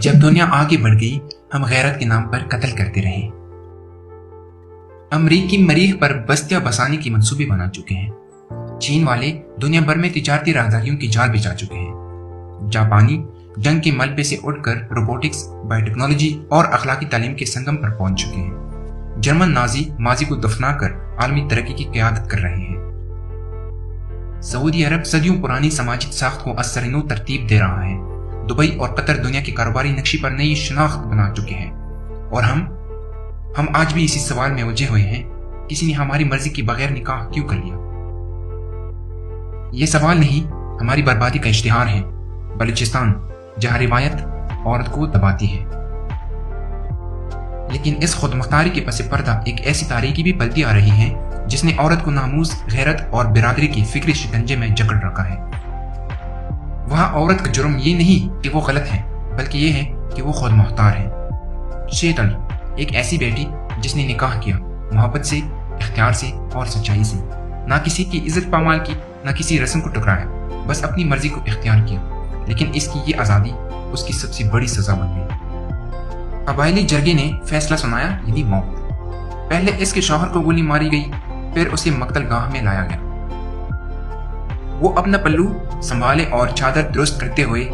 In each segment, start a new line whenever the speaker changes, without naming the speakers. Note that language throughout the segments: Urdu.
جب دنیا آگے بڑھ گئی ہم غیرت کے نام پر قتل کرتے رہے۔ امریکی مریخ پر بستیاں بسانے کی منصوبے بنا چکے ہیں۔ چین والے دنیا بھر میں تجارتی راہداریوں کی جال بچھا چکے ہیں۔ جاپانی جنگ کے ملبے سے اٹھ کر روبوٹکس، بایو ٹیکنالوجی اور اخلاقی تعلیم کے سنگم پر پہنچ چکے ہیں۔ جرمن نازی ماضی کو دفنا کر عالمی ترقی کی قیادت کر رہے ہیں۔ سعودی عرب صدیوں پرانی سماجی ساخت کو از سر نو ترتیب دے رہا ہے۔ دبئی اور قطر دنیا کے کاروباری نقشے پر نئی شناخت بنا چکے ہیں، اور ہم آج بھی اسی سوال میں الجھے ہوئے ہیں، کسی نے ہماری مرضی کے بغیر نکاح کیوں کر لیا؟ یہ سوال نہیں، ہماری بربادی کا اشتہار ہے۔ بلوچستان جہاں روایت عورت کو دباتی ہے، لیکن اس خود مختاری کے پس پردہ ایک ایسی تاریکی بھی پلتی آ رہی ہے جس نے عورت کو ناموس، غیرت اور برادری کی فکری شکنجے میں جکڑ رکھا ہے۔ وہاں عورت کا جرم یہ نہیں کہ وہ غلط ہے، بلکہ یہ ہے کہ وہ خود مختار ہے۔ شیطل ایک ایسی بیٹی جس نے نکاح کیا، محبت سے، اختیار سے اور سچائی سے، نہ کسی کی عزت پامال کی، نہ کسی رسم کو ٹکرایا، بس اپنی مرضی کو اختیار کیا۔ لیکن اس کی یہ آزادی اس کی سب سے بڑی سزا بن گئی۔ قبائلی جرگے نے فیصلہ سنایا، یعنی موت۔ پہلے اس کے شوہر کو گولی ماری گئی، پھر اسے مقتل گاہ میں لایا گیا۔ وہ اپنا پلو سنبھالے اور چادر درست کرتے ہوئے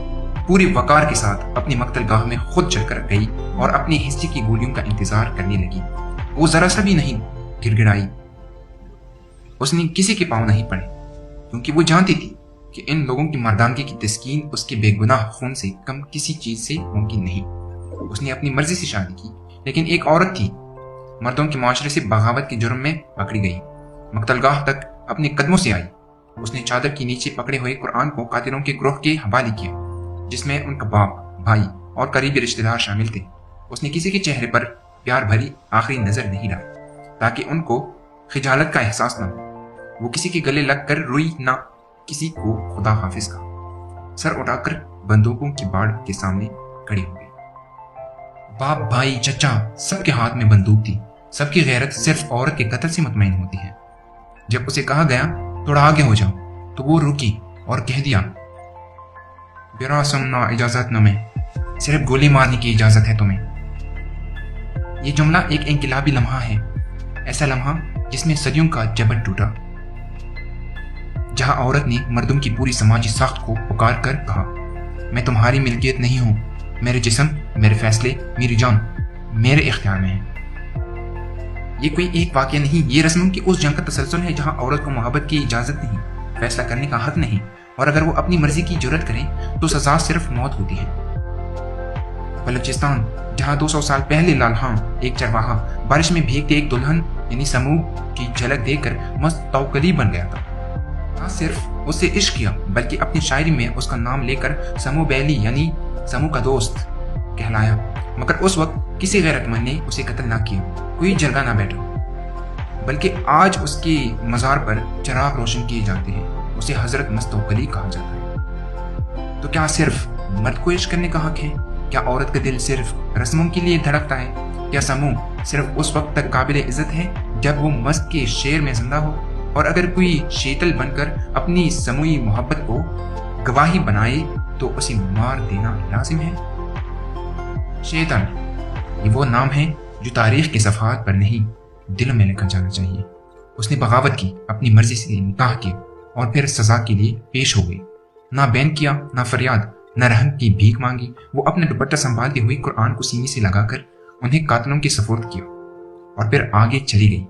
پوری وقار کے ساتھ اپنی مقتل گاہ میں خود چل کر گئی اور اپنے حصے کی گولیوں کا انتظار کرنے لگی۔ وہ ذرا سا بھی نہیں گڑ گڑائی، اس نے کسی کے پاؤں نہیں پڑے، کیونکہ وہ جانتی تھی کہ ان لوگوں کی مردانگی کی تسکین اس کے بے گناہ خون سے کم کسی چیز سے ممکن نہیں۔ اس نے اپنی مرضی سے شادی کی، لیکن ایک عورت تھی، مردوں کے معاشرے سے بغاوت کے جرم میں پکڑی گئی، مقتل گاہ تک اپنے قدموں سے آئی۔ اس نے چادر کے نیچے پکڑے ہوئے قرآن کو قاتلوں کے گروہ کے حوالے کیا، جس میں ان کا باپ، بھائی اور قریبی رشتہ دار شامل تھے۔ اس نے کسی کے چہرے پر پیار بھری آخری نظر نہیں ڈالی تاکہ ان کو خجالت کا احساس نہ ہو۔ وہ کسی کے گلے لگ کر روئی نہ، کسی کو خدا حافظ کا۔ سر اٹھا کر بندوقوں کی باڑ کے سامنے کھڑی ہو گئی۔ باپ، بھائی، چچا، سب کے ہاتھ میں بندوق تھی۔ سب کی غیرت صرف عورت کے قتل سے مطمئن ہوتی ہے۔ جب اسے کہا گیا تھوڑا آگے ہو جاؤ تو وہ رکی اور کہہ دیا، برا سمنا اجازت نہ، میں صرف گولی مارنے کی اجازت ہے تمہیں۔ یہ جملہ ایک انقلابی لمحہ ہے، ایسا لمحہ جس میں صدیوں کا جبر ٹوٹا، جہاں عورت نے مردوں کی پوری سماجی ساخت کو پکار کر کہا، میں تمہاری ملکیت نہیں ہوں، میرے جسم، میرے فیصلے، میری جان میرے اختیار میں ہے۔ یہ کوئی ایک واقعہ نہیں، یہ رسموں کی اس جنگ کا تسلسل ہے جہاں عورت کو محبت کی اجازت نہیں، فیصلہ کرنے کا حق نہیں، اور اگر وہ اپنی مرضی کی جرات کریں تو سزا صرف موت ہوتی ہے۔ بلوچستان جہاں 200 سال پہلے لالہاں ایک چرواہا بارش میں بھیگتے ایک دلہن یعنی سمو کی جھلک دیکھ کر مست توکلی بن گیا تھا، نہ صرف اس سے عشق کیا بلکہ اپنی شاعری میں اس کا نام لے کر سمو بیلی یعنی سمو کا دوست کہلایا، مگر اس وقت کسی غیرت مند نے اسے قتل نہ کیا، کوئی جرگہ نہ بیٹھا، بلکہ آج اس کے مزار پر چراغ روشن کیے جاتے ہیں، اسے حضرت مستوکلی کہا جاتا ہے۔ تو کیا صرف مرد کو عشق کرنے کا حق ہے؟ کیا عورت کا دل صرف رسموں کے لیے دھڑکتا ہے؟ کیا سمو صرف اس وقت تک قابل عزت ہے جب وہ مست کے شیر میں زندہ ہو، اور اگر کوئی شیتل بن کر اپنی سموئی محبت کو گواہی بنائے تو اسے مار دینا لازم ہے؟ شیطان یہ وہ نام ہے جو تاریخ کے صفحات پر نہیں دل میں لکھا جانا چاہیے۔ اس نے بغاوت کی، اپنی مرضی سے نکاح کیا اور پھر سزا کے لیے پیش ہو گئی، نہ بین کیا، نہ فریاد، نہ رحم کی بھیک مانگی۔ وہ اپنا دوپٹہ سنبھالتے ہوئے قرآن کو سینے سے لگا کر انہیں قاتلوں کے سپرد کیا اور پھر آگے چلی گئی۔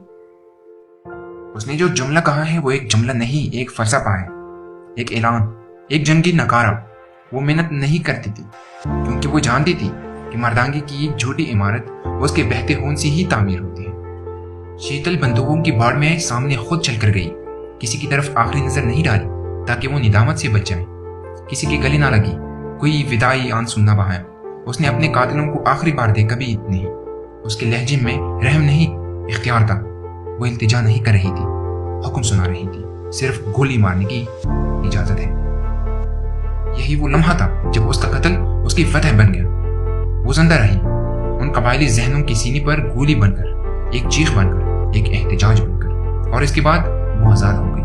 اس نے جو جملہ کہا ہے وہ ایک جملہ نہیں، ایک فلسفہ ہے، ایک اعلان، ایک جنگی نکارہ۔ وہ محنت نہیں کرتی تھی کیونکہ وہ جانتی تھی کہ مردانگی کی ایک جھوٹی عمارت اس کے بہتے خون سے ہی تعمیر ہوتی ہے۔ شیتل بندوقوں کی باڑ میں سامنے خود چل کر گئی، کسی کی طرف آخری نظر نہیں ڈالی تاکہ وہ ندامت سے بچ جائے، کسی کے گلے نہ لگی، کوئی ودائی آنسو نہ بہایا۔ اس نے اپنے قاتلوں کو آخری بار دیکھا بھی نہیں۔ اس کے لہجے میں رحم نہیں، اختیار تھا۔ وہ التجا نہیں کر رہی تھی، حکم سنا رہی تھی، صرف گولی مارنے کی اجازت ہے۔ یہی وہ لمحہ تھا جب اس کا قتل اس کی فتح بن گیا۔ وہ زندہ رہی، ان قبائلی ذہنوں کی سینے پر گولی بن کر، ایک چیخ بن کر، ایک احتجاج بن کر، اور اس کے بعد وہ آزاد ہو گئی۔